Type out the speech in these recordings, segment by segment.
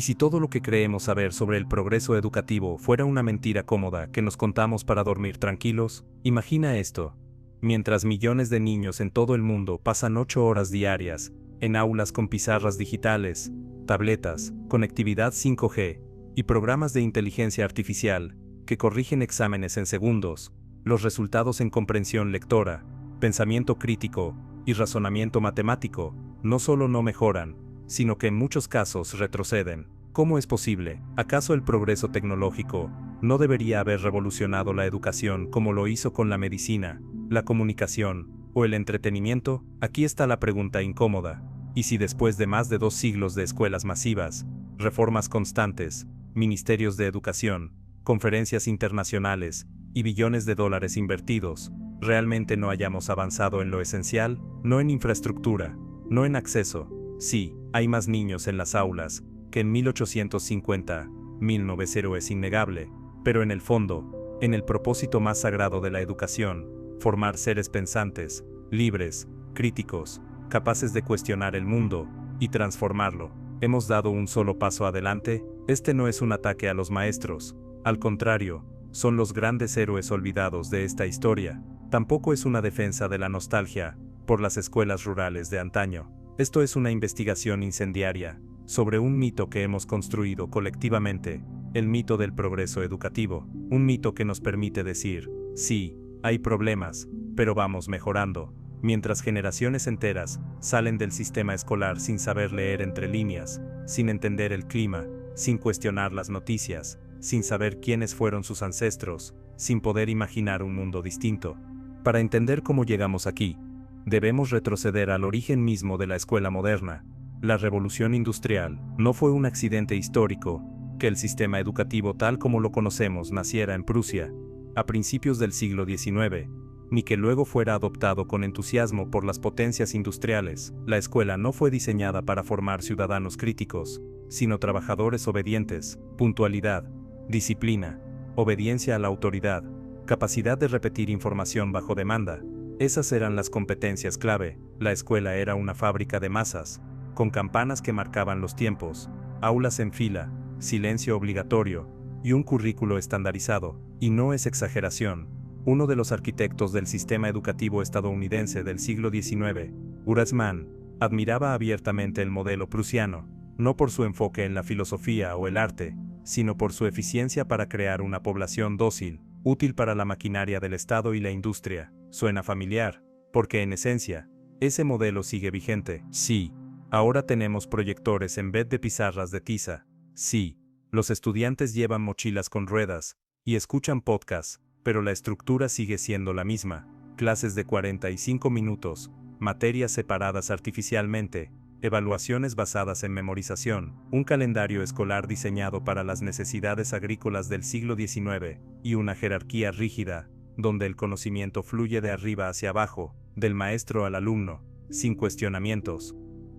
¿Y si todo lo que creemos saber sobre el progreso educativo fuera una mentira cómoda que nos contamos para dormir tranquilos? Imagina esto. Mientras millones de niños en todo el mundo pasan 8 horas diarias, en aulas con pizarras digitales, tabletas, conectividad 5G y programas de inteligencia artificial que corrigen exámenes en segundos, los resultados en comprensión lectora, pensamiento crítico y razonamiento matemático no solo no mejoran, sino que en muchos casos retroceden. ¿Cómo es posible? ¿Acaso el progreso tecnológico no debería haber revolucionado la educación como lo hizo con la medicina, la comunicación o el entretenimiento? Aquí está la pregunta incómoda. ¿Y si después de más de 2 siglos de escuelas masivas, reformas constantes, ministerios de educación, conferencias internacionales y billones de dólares invertidos, realmente no hayamos avanzado en lo esencial? No en infraestructura, no en acceso. Sí, hay más niños en las aulas que en 1850, 1900 es innegable, pero en el fondo, en el propósito más sagrado de la educación, formar seres pensantes, libres, críticos, capaces de cuestionar el mundo y transformarlo, ¿hemos dado un solo paso adelante? Este no es un ataque a los maestros, al contrario, son los grandes héroes olvidados de esta historia. Tampoco es una defensa de la nostalgia por las escuelas rurales de antaño. Esto es una investigación incendiaria sobre un mito que hemos construido colectivamente, el mito del progreso educativo, un mito que nos permite decir, sí, hay problemas, pero vamos mejorando, mientras generaciones enteras salen del sistema escolar sin saber leer entre líneas, sin entender el clima, sin cuestionar las noticias, sin saber quiénes fueron sus ancestros, sin poder imaginar un mundo distinto. Para entender cómo llegamos aquí, debemos retroceder al origen mismo de la escuela moderna. La revolución industrial no fue un accidente histórico, que el sistema educativo tal como lo conocemos naciera en Prusia, a principios del siglo XIX, ni que luego fuera adoptado con entusiasmo por las potencias industriales. La escuela no fue diseñada para formar ciudadanos críticos, sino trabajadores obedientes, puntualidad, disciplina, obediencia a la autoridad, capacidad de repetir información bajo demanda. Esas eran las competencias clave. La escuela era una fábrica de masas, con campanas que marcaban los tiempos, aulas en fila, silencio obligatorio, y un currículo estandarizado. Y no es exageración, uno de los arquitectos del sistema educativo estadounidense del siglo XIX, Horace Mann, admiraba abiertamente el modelo prusiano, no por su enfoque en la filosofía o el arte, sino por su eficiencia para crear una población dócil, útil para la maquinaria del Estado y la industria. Suena familiar, porque en esencia, ese modelo sigue vigente. Sí, ahora tenemos proyectores en vez de pizarras de tiza. Sí, los estudiantes llevan mochilas con ruedas y escuchan podcasts, pero la estructura sigue siendo la misma. Clases de 45 minutos, materias separadas artificialmente, evaluaciones basadas en memorización, un calendario escolar diseñado para las necesidades agrícolas del siglo XIX, y una jerarquía rígida, donde el conocimiento fluye de arriba hacia abajo, del maestro al alumno, sin cuestionamientos.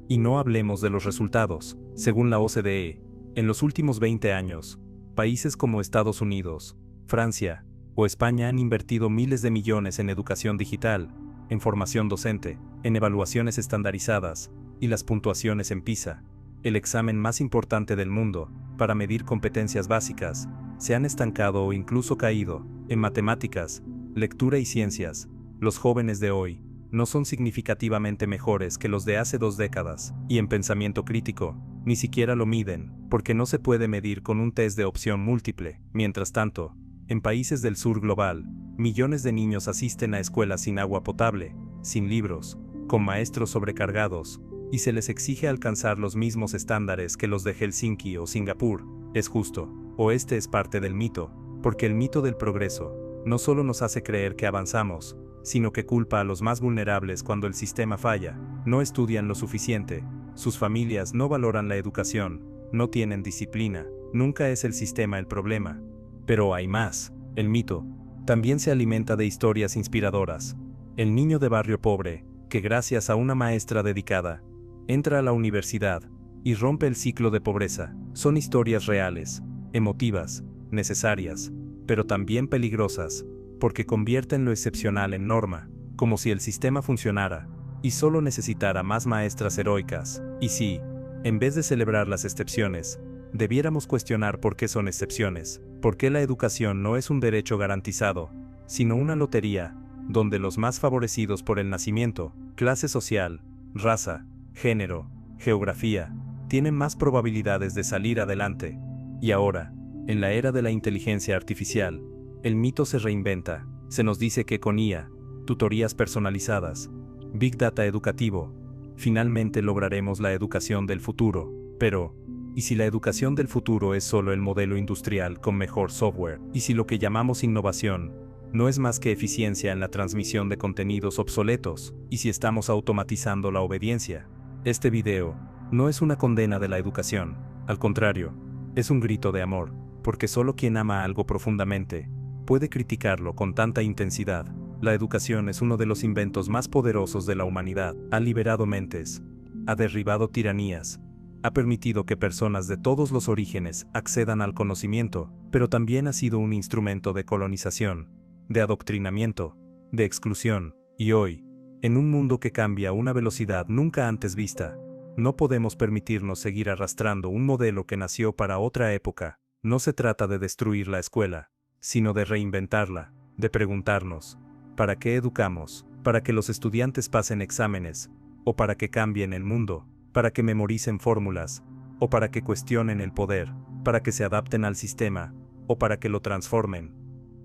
Y no hablemos de los resultados. Según la OCDE, en los últimos 20 años, países como Estados Unidos, Francia o España han invertido miles de millones en educación digital, en formación docente, en evaluaciones estandarizadas, y las puntuaciones en PISA, el examen más importante del mundo, para medir competencias básicas, se han estancado o incluso caído. En matemáticas, lectura y ciencias, los jóvenes de hoy no son significativamente mejores que los de hace 2 décadas, y en pensamiento crítico, ni siquiera lo miden, porque no se puede medir con un test de opción múltiple. Mientras tanto, en países del sur global, millones de niños asisten a escuelas sin agua potable, sin libros, con maestros sobrecargados, y se les exige alcanzar los mismos estándares que los de Helsinki o Singapur. ¿Es justo? ¿O este es parte del mito? Porque el mito del progreso no solo nos hace creer que avanzamos, sino que culpa a los más vulnerables cuando el sistema falla. No estudian lo suficiente, sus familias no valoran la educación, no tienen disciplina. Nunca es el sistema el problema. Pero hay más. El mito también se alimenta de historias inspiradoras. El niño de barrio pobre, que gracias a una maestra dedicada, entra a la universidad y rompe el ciclo de pobreza. Son historias reales, emotivas, necesarias, pero también peligrosas, porque convierten lo excepcional en norma, como si el sistema funcionara y solo necesitara más maestras heroicas. Y sí, en vez de celebrar las excepciones, debiéramos cuestionar por qué son excepciones, por qué la educación no es un derecho garantizado, sino una lotería, donde los más favorecidos por el nacimiento, clase social, raza, género, geografía, tienen más probabilidades de salir adelante. Y ahora, en la era de la inteligencia artificial, el mito se reinventa. Se nos dice que con IA, tutorías personalizadas, Big Data educativo, finalmente lograremos la educación del futuro. Pero, ¿y si la educación del futuro es solo el modelo industrial con mejor software? ¿Y si lo que llamamos innovación no es más que eficiencia en la transmisión de contenidos obsoletos? ¿Y si estamos automatizando la obediencia? Este video no es una condena de la educación, al contrario, es un grito de amor, porque solo quien ama algo profundamente puede criticarlo con tanta intensidad. La educación es uno de los inventos más poderosos de la humanidad. Ha liberado mentes, ha derribado tiranías, ha permitido que personas de todos los orígenes accedan al conocimiento, pero también ha sido un instrumento de colonización, de adoctrinamiento, de exclusión. Y hoy, en un mundo que cambia a una velocidad nunca antes vista, no podemos permitirnos seguir arrastrando un modelo que nació para otra época. No se trata de destruir la escuela, sino de reinventarla, de preguntarnos, ¿para qué educamos? ¿Para que los estudiantes pasen exámenes? ¿O para que cambien el mundo? ¿Para que memoricen fórmulas? ¿O para que cuestionen el poder? ¿Para que se adapten al sistema? ¿O para que lo transformen?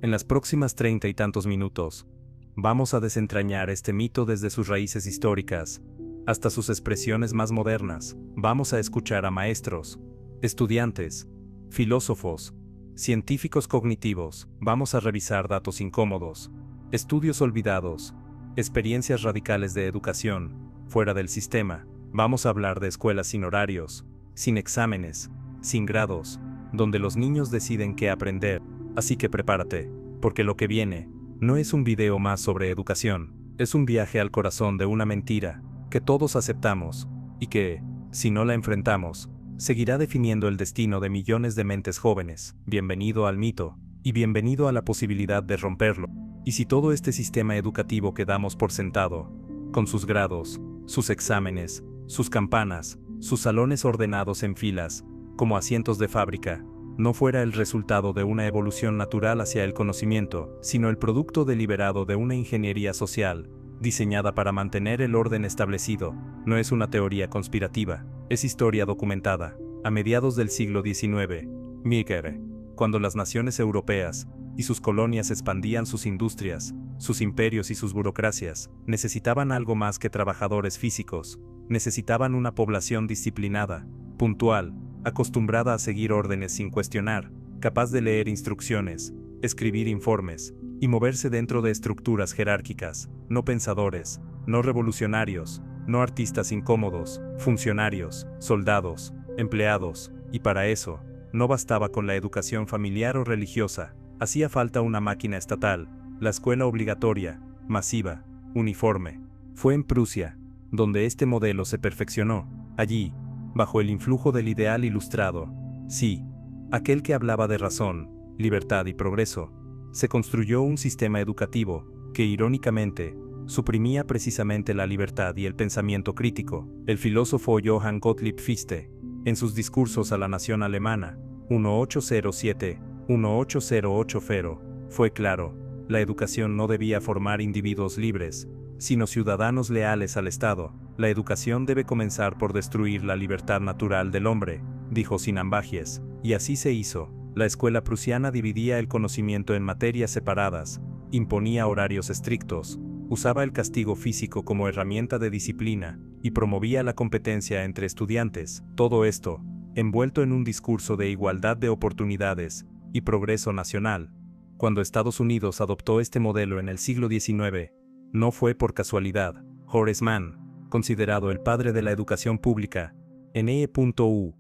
En las próximas 30 y tantos minutos, vamos a desentrañar este mito desde sus raíces históricas hasta sus expresiones más modernas. Vamos a escuchar a maestros, estudiantes, filósofos, científicos cognitivos. Vamos a revisar datos incómodos, estudios olvidados, experiencias radicales de educación fuera del sistema. Vamos a hablar de escuelas sin horarios, sin exámenes, sin grados, donde los niños deciden qué aprender. Así que prepárate, porque lo que viene no es un video más sobre educación, es un viaje al corazón de una mentira que todos aceptamos, y que, si no la enfrentamos, seguirá definiendo el destino de millones de mentes jóvenes. Bienvenido al mito, y bienvenido a la posibilidad de romperlo. Y si todo este sistema educativo que damos por sentado, con sus grados, sus exámenes, sus campanas, sus salones ordenados en filas, como asientos de fábrica, no fuera el resultado de una evolución natural hacia el conocimiento, sino el producto deliberado de una ingeniería social, diseñada para mantener el orden establecido, no es una teoría conspirativa, es historia documentada. A mediados del siglo XIX, Miquel, cuando las naciones europeas y sus colonias expandían sus industrias, sus imperios y sus burocracias, necesitaban algo más que trabajadores físicos, necesitaban una población disciplinada, puntual, acostumbrada a seguir órdenes sin cuestionar, capaz de leer instrucciones, escribir informes, y moverse dentro de estructuras jerárquicas, no pensadores, no revolucionarios, no artistas incómodos, funcionarios, soldados, empleados, y para eso, no bastaba con la educación familiar o religiosa, hacía falta una máquina estatal, la escuela obligatoria, masiva, uniforme. Fue en Prusia, donde este modelo se perfeccionó, allí, bajo el influjo del ideal ilustrado, sí, aquel que hablaba de razón, libertad y progreso, se construyó un sistema educativo que, irónicamente, suprimía precisamente la libertad y el pensamiento crítico. El filósofo Johann Gottlieb Fichte, en sus discursos a la nación alemana, 1807-1880, fue claro: la educación no debía formar individuos libres, sino ciudadanos leales al Estado. La educación debe comenzar por destruir la libertad natural del hombre, dijo sin ambages, y así se hizo. La escuela prusiana dividía el conocimiento en materias separadas, imponía horarios estrictos, usaba el castigo físico como herramienta de disciplina, y promovía la competencia entre estudiantes. Todo esto, envuelto en un discurso de igualdad de oportunidades y progreso nacional. Cuando Estados Unidos adoptó este modelo en el siglo XIX, no fue por casualidad. Horace Mann, considerado el padre de la educación pública, N.E.U.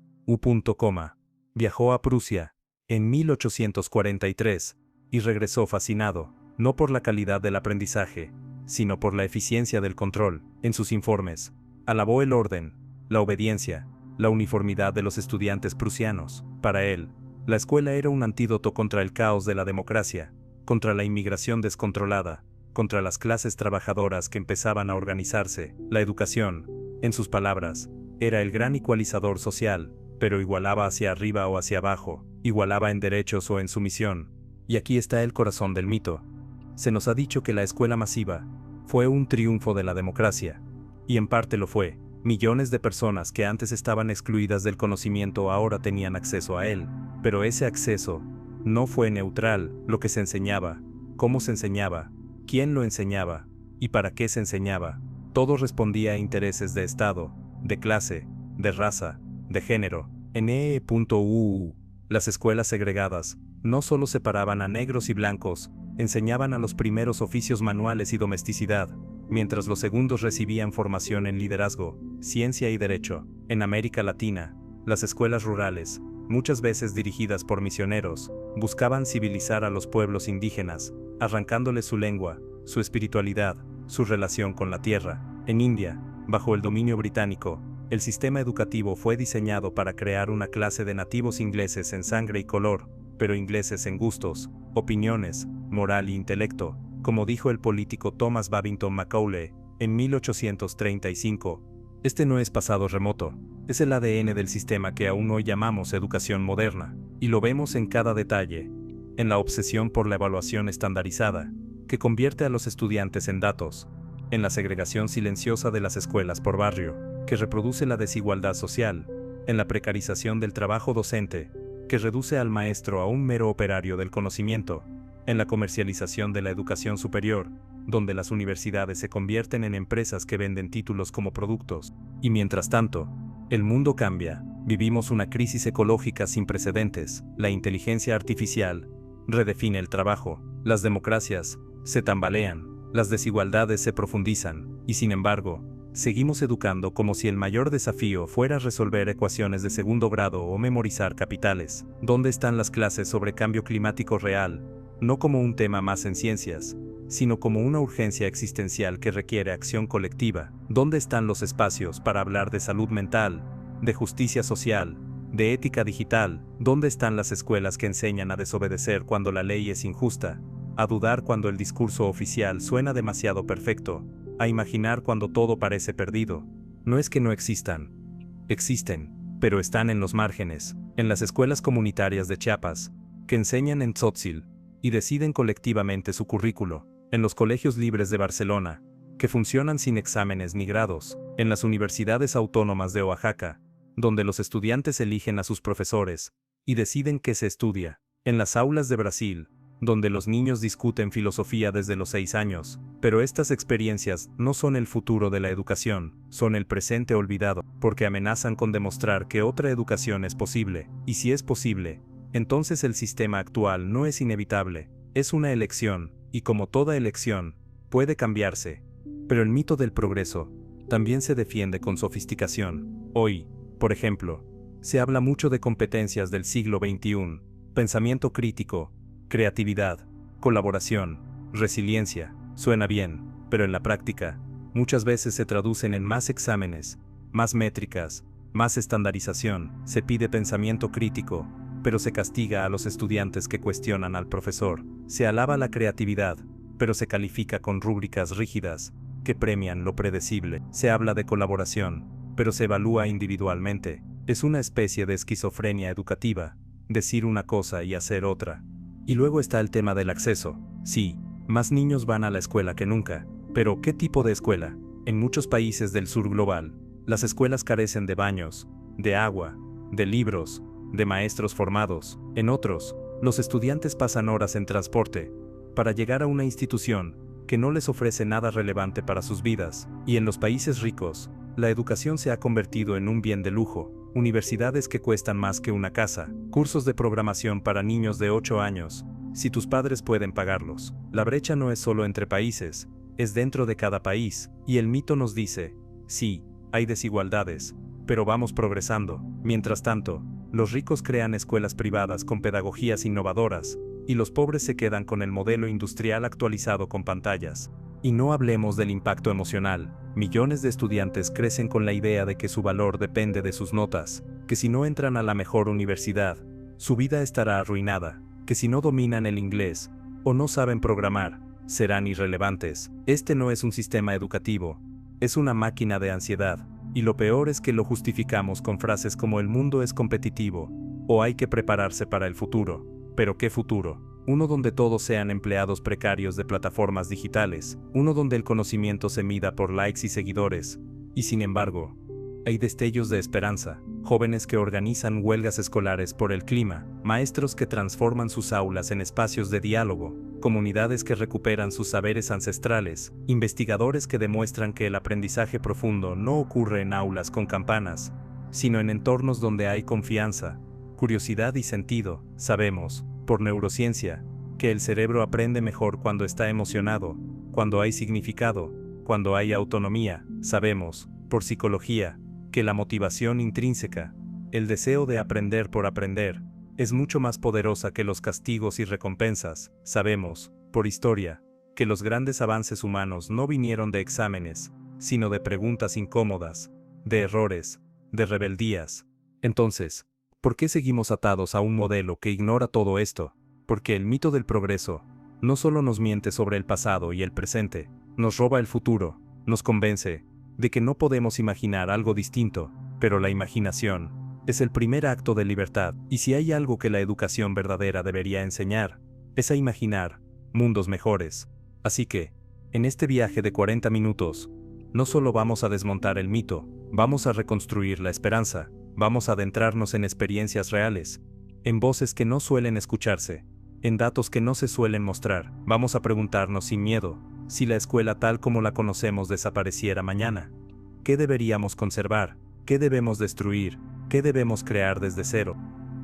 viajó a Prusia en 1843 y regresó fascinado, no por la calidad del aprendizaje, sino por la eficiencia del control. En sus informes, alabó el orden, la obediencia, la uniformidad de los estudiantes prusianos. Para él, la escuela era un antídoto contra el caos de la democracia, contra la inmigración descontrolada, contra las clases trabajadoras que empezaban a organizarse. La educación, en sus palabras, era el gran ecualizador social, pero igualaba hacia arriba o hacia abajo, igualaba en derechos o en sumisión. Y aquí está el corazón del mito. Se nos ha dicho que la escuela masiva fue un triunfo de la democracia. Y en parte lo fue. Millones de personas que antes estaban excluidas del conocimiento ahora tenían acceso a él. Pero ese acceso no fue neutral. Lo que se enseñaba, cómo se enseñaba, quién lo enseñaba y para qué se enseñaba. Todo respondía a intereses de Estado, de clase, de raza, de género. En las escuelas segregadas no solo separaban a negros y blancos, enseñaban a los primeros oficios manuales y domesticidad, mientras los segundos recibían formación en liderazgo, ciencia y derecho. En América Latina, las escuelas rurales, muchas veces dirigidas por misioneros, buscaban civilizar a los pueblos indígenas, arrancándoles su lengua, su espiritualidad, su relación con la tierra. En India, bajo el dominio británico, el sistema educativo fue diseñado para crear una clase de nativos ingleses en sangre y color, pero ingleses en gustos, opiniones, moral e intelecto, como dijo el político Thomas Babington Macaulay en 1835. Este no es pasado remoto, es el ADN del sistema que aún hoy llamamos educación moderna, y lo vemos en cada detalle, en la obsesión por la evaluación estandarizada, que convierte a los estudiantes en datos, en la segregación silenciosa de las escuelas por barrio, que reproduce la desigualdad social, en la precarización del trabajo docente, que reduce al maestro a un mero operario del conocimiento, en la comercialización de la educación superior, donde las universidades se convierten en empresas que venden títulos como productos. Y mientras tanto, el mundo cambia, vivimos una crisis ecológica sin precedentes, la inteligencia artificial redefine el trabajo, las democracias se tambalean, las desigualdades se profundizan, y sin embargo, seguimos educando como si el mayor desafío fuera resolver ecuaciones de segundo grado o memorizar capitales. ¿Dónde están las clases sobre cambio climático real? No como un tema más en ciencias, sino como una urgencia existencial que requiere acción colectiva. ¿Dónde están los espacios para hablar de salud mental, de justicia social, de ética digital? ¿Dónde están las escuelas que enseñan a desobedecer cuando la ley es injusta, a dudar cuando el discurso oficial suena demasiado perfecto, a imaginar cuando todo parece perdido? No es que no existan. Existen, pero están en los márgenes, en las escuelas comunitarias de Chiapas, que enseñan en Tzotzil, y deciden colectivamente su currículo, en los colegios libres de Barcelona, que funcionan sin exámenes ni grados, en las universidades autónomas de Oaxaca, donde los estudiantes eligen a sus profesores, y deciden qué se estudia, en las aulas de Brasil, donde los niños discuten filosofía desde los 6 años, pero estas experiencias no son el futuro de la educación, son el presente olvidado, porque amenazan con demostrar que otra educación es posible, y si es posible, entonces el sistema actual no es inevitable, es una elección, y como toda elección, puede cambiarse. Pero el mito del progreso también se defiende con sofisticación. Hoy, por ejemplo, se habla mucho de competencias del siglo XXI, pensamiento crítico, creatividad, colaboración, resiliencia. Suena bien, pero en la práctica, muchas veces se traducen en más exámenes, más métricas, más estandarización. Se pide pensamiento crítico, pero se castiga a los estudiantes que cuestionan al profesor. Se alaba la creatividad, pero se califica con rúbricas rígidas, que premian lo predecible. Se habla de colaboración, pero se evalúa individualmente. Es una especie de esquizofrenia educativa, decir una cosa y hacer otra. Y luego está el tema del acceso. Sí, más niños van a la escuela que nunca, pero ¿qué tipo de escuela? En muchos países del sur global, las escuelas carecen de baños, de agua, de libros, de maestros formados. En otros, los estudiantes pasan horas en transporte para llegar a una institución que no les ofrece nada relevante para sus vidas. Y en los países ricos, la educación se ha convertido en un bien de lujo. Universidades que cuestan más que una casa, cursos de programación para niños de 8 años, si tus padres pueden pagarlos. La brecha no es solo entre países, es dentro de cada país, y el mito nos dice, sí, hay desigualdades, pero vamos progresando. Mientras tanto, los ricos crean escuelas privadas con pedagogías innovadoras, y los pobres se quedan con el modelo industrial actualizado con pantallas. Y no hablemos del impacto emocional. Millones de estudiantes crecen con la idea de que su valor depende de sus notas, que si no entran a la mejor universidad, su vida estará arruinada, que si no dominan el inglés, o no saben programar, serán irrelevantes. Este no es un sistema educativo, es una máquina de ansiedad, Y lo peor es que lo justificamos con frases como el mundo es competitivo, o hay que prepararse para el futuro. ¿Pero qué futuro? Uno donde todos sean empleados precarios de plataformas digitales, uno donde el conocimiento se mida por likes y seguidores. Y sin embargo, hay destellos de esperanza, jóvenes que organizan huelgas escolares por el clima, maestros que transforman sus aulas en espacios de diálogo, comunidades que recuperan sus saberes ancestrales, investigadores que demuestran que el aprendizaje profundo no ocurre en aulas con campanas, sino en entornos donde hay confianza, curiosidad y sentido. Sabemos, por neurociencia, que el cerebro aprende mejor cuando está emocionado, cuando hay significado, cuando hay autonomía. Sabemos, por psicología, que la motivación intrínseca, el deseo de aprender por aprender, es mucho más poderosa que los castigos y recompensas. Sabemos, por historia, que los grandes avances humanos no vinieron de exámenes, sino de preguntas incómodas, de errores, de rebeldías. Entonces, ¿por qué seguimos atados a un modelo que ignora todo esto? Porque el mito del progreso no solo nos miente sobre el pasado y el presente, nos roba el futuro, nos convence de que no podemos imaginar algo distinto, pero la imaginación es el primer acto de libertad, y si hay algo que la educación verdadera debería enseñar, es a imaginar mundos mejores. Así que, en este viaje de 40 minutos, no solo vamos a desmontar el mito, vamos a reconstruir la esperanza, vamos a adentrarnos en experiencias reales, en voces que no suelen escucharse, en datos que no se suelen mostrar. Vamos a preguntarnos sin miedo, si la escuela tal como la conocemos desapareciera mañana, ¿qué deberíamos conservar? ¿Qué debemos destruir? ¿Qué debemos crear desde cero?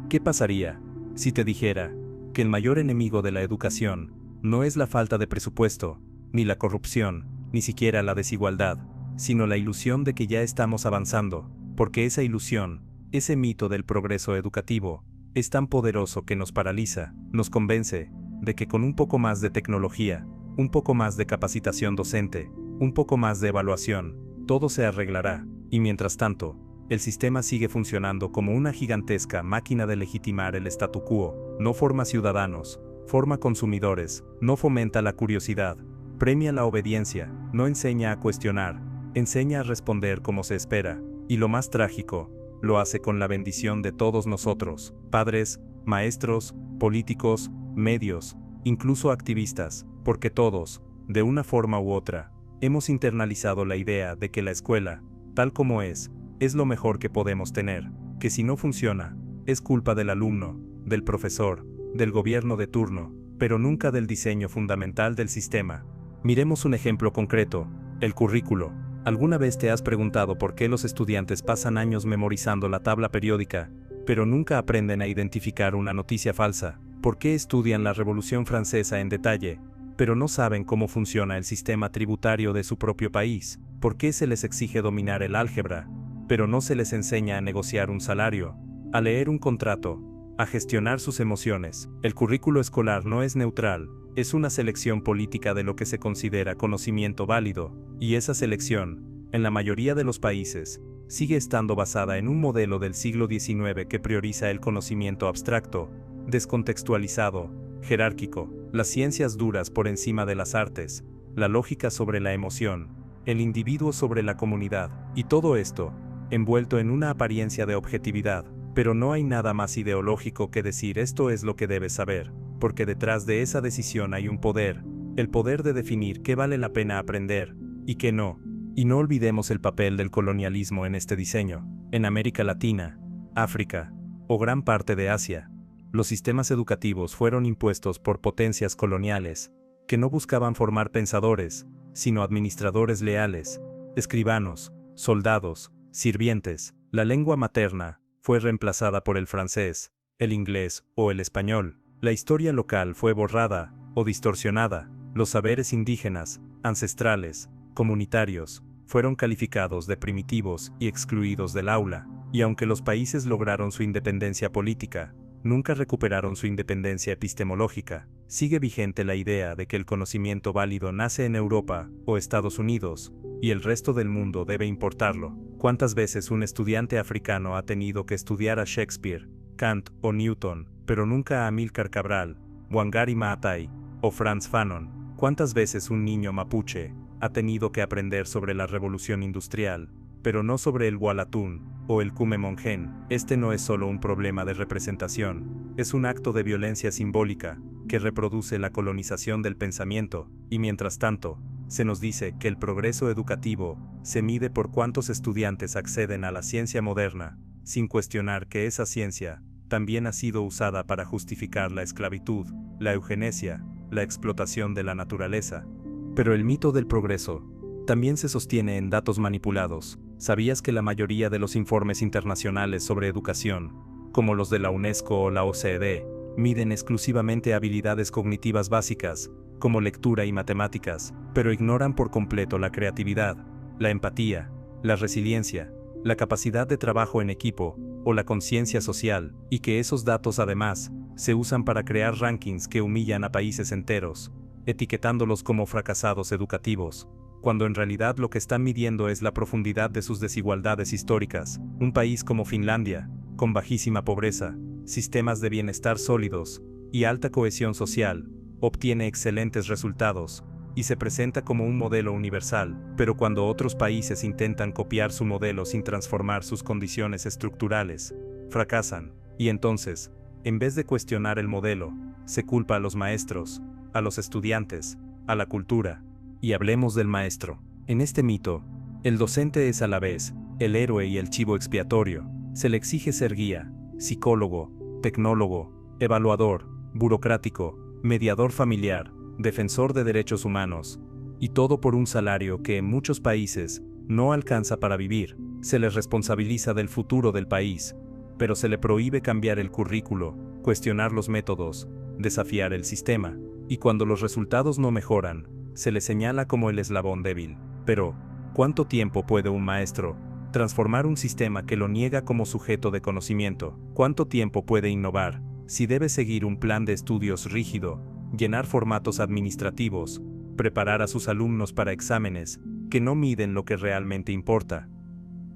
¿Qué pasaría si te dijera que el mayor enemigo de la educación no es la falta de presupuesto, ni la corrupción, ni siquiera la desigualdad, sino la ilusión de que ya estamos avanzando, porque esa ilusión, ese mito del progreso educativo, es tan poderoso que nos paraliza, nos convence de que con un poco más de tecnología, un poco más de capacitación docente, un poco más de evaluación, todo se arreglará, y mientras tanto, el sistema sigue funcionando como una gigantesca máquina de legitimar el statu quo. No forma ciudadanos, forma consumidores, no fomenta la curiosidad, premia la obediencia, no enseña a cuestionar, enseña a responder como se espera, y lo más trágico, lo hace con la bendición de todos nosotros, padres, maestros, políticos, medios, incluso activistas, porque todos, de una forma u otra, hemos internalizado la idea de que la escuela, tal como es lo mejor que podemos tener, que si no funciona, es culpa del alumno, del profesor, del gobierno de turno, pero nunca del diseño fundamental del sistema. Miremos un ejemplo concreto, el currículo. ¿Alguna vez te has preguntado por qué los estudiantes pasan años memorizando la tabla periódica, pero nunca aprenden a identificar una noticia falsa? ¿Por qué estudian la Revolución Francesa en detalle, pero no saben cómo funciona el sistema tributario de su propio país? ¿Por qué se les exige dominar el álgebra, pero no se les enseña a negociar un salario, a leer un contrato, a gestionar sus emociones? El currículo escolar no es neutral, es una selección política de lo que se considera conocimiento válido, y esa selección, en la mayoría de los países, sigue estando basada en un modelo del siglo XIX que prioriza el conocimiento abstracto, descontextualizado, jerárquico, las ciencias duras por encima de las artes, la lógica sobre la emoción, el individuo sobre la comunidad, y todo esto, envuelto en una apariencia de objetividad. Pero no hay nada más ideológico que decir esto es lo que debes saber, porque detrás de esa decisión hay un poder, el poder de definir qué vale la pena aprender, y qué no. Y no olvidemos el papel del colonialismo en este diseño. En América Latina, África, o gran parte de Asia, los sistemas educativos fueron impuestos por potencias coloniales, que no buscaban formar pensadores, sino administradores leales, escribanos, soldados, sirvientes. La lengua materna fue reemplazada por el francés, el inglés o el español. La historia local fue borrada o distorsionada. Los saberes indígenas, ancestrales, comunitarios, fueron calificados de primitivos y excluidos del aula. Y aunque los países lograron su independencia política, nunca recuperaron su independencia epistemológica. Sigue vigente la idea de que el conocimiento válido nace en Europa o Estados Unidos, y el resto del mundo debe importarlo. ¿Cuántas veces un estudiante africano ha tenido que estudiar a Shakespeare, Kant o Newton, pero nunca a Amílcar Cabral, Wangari Maathai o Frantz Fanon? ¿Cuántas veces un niño mapuche ha tenido que aprender sobre la revolución industrial, pero no sobre el Walatún o el Cumemongen. Este no es solo un problema de representación, es un acto de violencia simbólica que reproduce la colonización del pensamiento, y mientras tanto, se nos dice que el progreso educativo se mide por cuántos estudiantes acceden a la ciencia moderna, sin cuestionar que esa ciencia también ha sido usada para justificar la esclavitud, la eugenesia, la explotación de la naturaleza. Pero el mito del progreso también se sostiene en datos manipulados. ¿Sabías que la mayoría de los informes internacionales sobre educación, como los de la UNESCO o la OCDE, miden exclusivamente habilidades cognitivas básicas, como lectura y matemáticas, pero ignoran por completo la creatividad, la empatía, la resiliencia, la capacidad de trabajo en equipo o la conciencia social, y que esos datos además se usan para crear rankings que humillan a países enteros, etiquetándolos como fracasados educativos, cuando en realidad lo que están midiendo es la profundidad de sus desigualdades históricas? Un país como Finlandia, con bajísima pobreza, sistemas de bienestar sólidos y alta cohesión social, obtiene excelentes resultados y se presenta como un modelo universal, pero cuando otros países intentan copiar su modelo sin transformar sus condiciones estructurales, fracasan, y entonces, en vez de cuestionar el modelo, se culpa a los maestros, a los estudiantes, a la cultura. Y hablemos del maestro. En este mito, el docente es a la vez el héroe y el chivo expiatorio. Se le exige ser guía, psicólogo, tecnólogo, evaluador, burocrático, mediador familiar, defensor de derechos humanos, y todo por un salario que en muchos países no alcanza para vivir. Se le responsabiliza del futuro del país, pero se le prohíbe cambiar el currículo, cuestionar los métodos, desafiar el sistema, y cuando los resultados no mejoran, se le señala como el eslabón débil. Pero, ¿cuánto tiempo puede un maestro transformar un sistema que lo niega como sujeto de conocimiento? ¿Cuánto tiempo puede innovar si debe seguir un plan de estudios rígido, llenar formatos administrativos, preparar a sus alumnos para exámenes que no miden lo que realmente importa?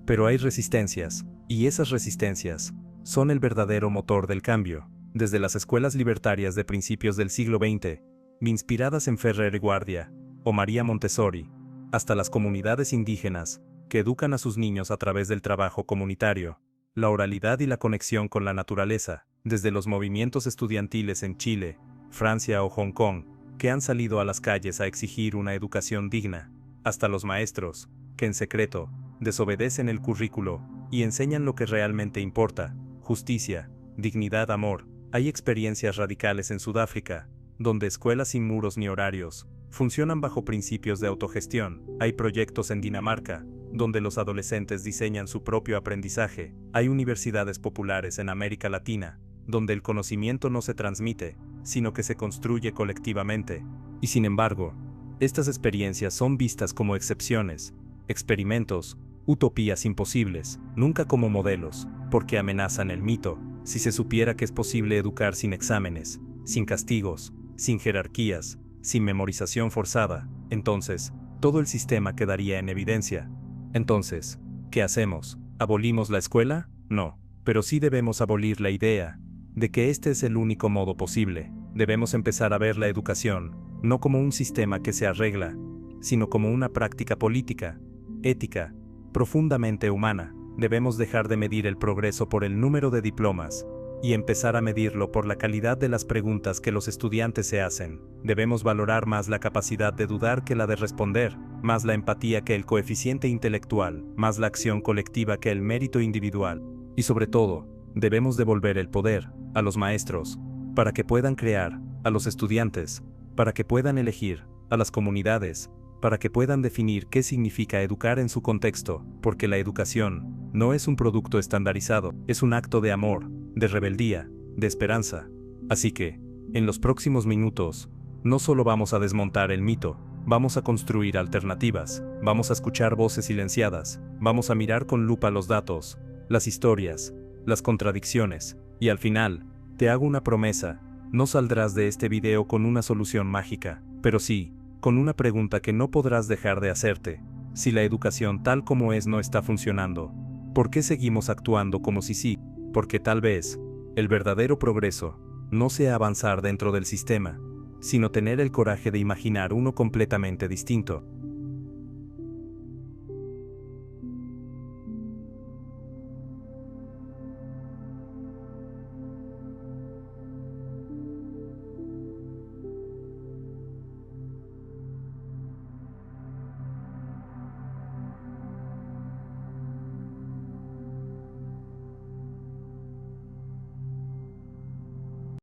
Pero hay resistencias, y esas resistencias son el verdadero motor del cambio. Desde las escuelas libertarias de principios del siglo XX, inspiradas en Ferrer y Guardia o María Montessori, hasta las comunidades indígenas, que educan a sus niños a través del trabajo comunitario, la oralidad y la conexión con la naturaleza, desde los movimientos estudiantiles en Chile, Francia o Hong Kong, que han salido a las calles a exigir una educación digna, hasta los maestros, que en secreto desobedecen el currículo y enseñan lo que realmente importa: justicia, dignidad, amor. Hay experiencias radicales en Sudáfrica, donde escuelas sin muros ni horarios funcionan bajo principios de autogestión. Hay proyectos en Dinamarca, donde los adolescentes diseñan su propio aprendizaje. Hay universidades populares en América Latina, donde el conocimiento no se transmite, sino que se construye colectivamente. Y sin embargo, estas experiencias son vistas como excepciones, experimentos, utopías imposibles, nunca como modelos, porque amenazan el mito. Si se supiera que es posible educar sin exámenes, sin castigos, sin jerarquías, sin memorización forzada, entonces, todo el sistema quedaría en evidencia. Entonces, ¿qué hacemos? ¿Abolimos la escuela? No, pero sí debemos abolir la idea de que este es el único modo posible. Debemos empezar a ver la educación, no como un sistema que se arregla, sino como una práctica política, ética, profundamente humana. Debemos dejar de medir el progreso por el número de diplomas, y empezar a medirlo por la calidad de las preguntas que los estudiantes se hacen. Debemos valorar más la capacidad de dudar que la de responder, más la empatía que el coeficiente intelectual, más la acción colectiva que el mérito individual. Y sobre todo, debemos devolver el poder a los maestros, para que puedan crear, a los estudiantes, para que puedan elegir, a las comunidades, para que puedan definir qué significa educar en su contexto, porque la educación no es un producto estandarizado, es un acto de amor, de rebeldía, de esperanza. Así que, en los próximos minutos, no solo vamos a desmontar el mito, vamos a construir alternativas, vamos a escuchar voces silenciadas, vamos a mirar con lupa los datos, las historias, las contradicciones, y al final, te hago una promesa: no saldrás de este video con una solución mágica, pero sí, con una pregunta que no podrás dejar de hacerte. Si la educación tal como es no está funcionando, ¿por qué seguimos actuando como si sí? Porque tal vez, el verdadero progreso no sea avanzar dentro del sistema, sino tener el coraje de imaginar uno completamente distinto.